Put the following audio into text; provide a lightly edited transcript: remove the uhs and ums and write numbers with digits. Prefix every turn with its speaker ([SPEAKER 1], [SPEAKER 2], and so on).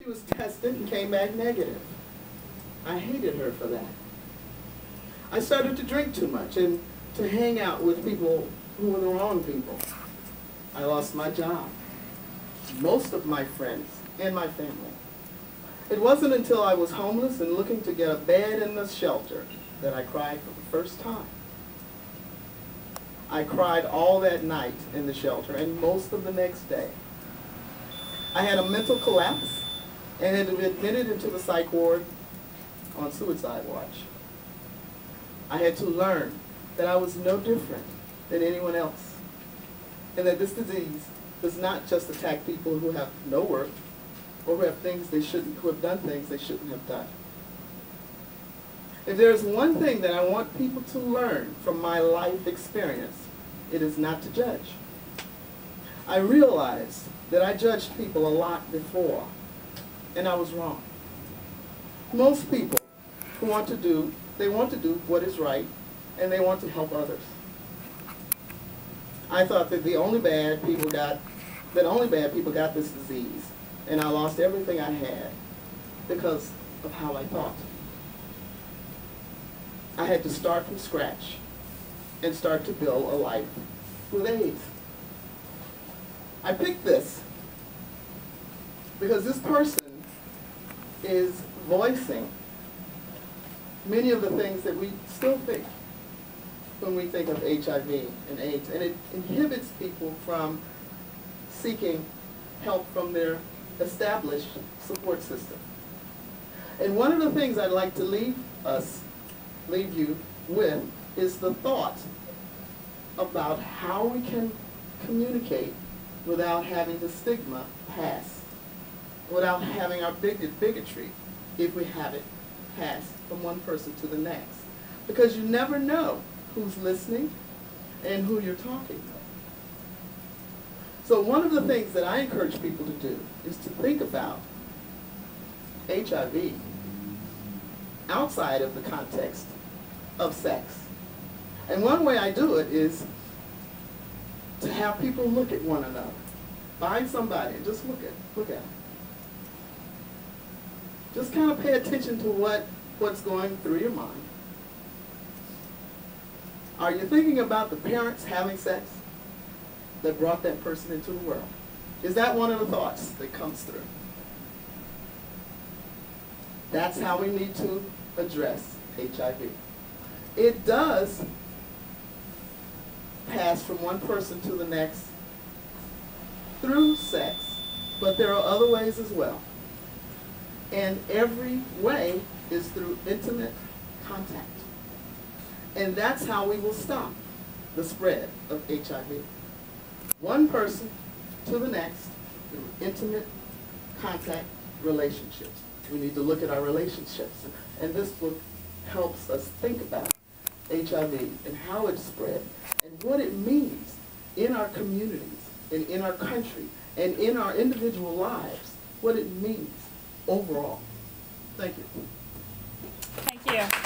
[SPEAKER 1] She was tested and came back negative. I hated her for that. I started to drink too much and to hang out with people who were the wrong people. I lost my job, most of my friends, and my family. It wasn't until I was homeless and looking to get a bed in the shelter that I cried for the first time. I cried all that night in the shelter and most of the next day. I had a mental collapse and had been admitted into the psych ward on suicide watch. I had to learn that I was no different than anyone else, and that this disease does not just attack people who have no work or who have done things they shouldn't have done. If there's one thing that I want people to learn from my life experience, it is not to judge. I realized that I judged people a lot before, and I was wrong. Most people who want to do what is right, and they want to help others. I thought that only bad people got this disease, and I lost everything I had because of how I thought. I had to start from scratch and start to build a life with AIDS. I picked this because this person is voicing many of the things that we still think when we think of HIV and AIDS, and it inhibits people from seeking help from their established support system. And one of the things I'd like to leave you with is the thought about how we can communicate without having the stigma pass, without having our bigotry, if we have it, pass from one person to the next. Because you never know who's listening and who you're talking to. So one of the things that I encourage people to do is to think about HIV outside of the context of sex. And one way I do it is to have people look at one another. Find somebody and just look at them. Just kind of pay attention to what's going through your mind. Are you thinking about the parents having sex that brought that person into the world? Is that one of the thoughts that comes through? That's how we need to address HIV. It does pass from one person to the next through sex, but there are other ways as well. And every way is through intimate contact. And that's how we will stop the spread of HIV. One person to the next through intimate contact relationships. We need to look at our relationships. And this book helps us think about HIV and how it's spread and what it means in our communities and in our country and in our individual lives, what it means overall. Thank you.
[SPEAKER 2] Thank you.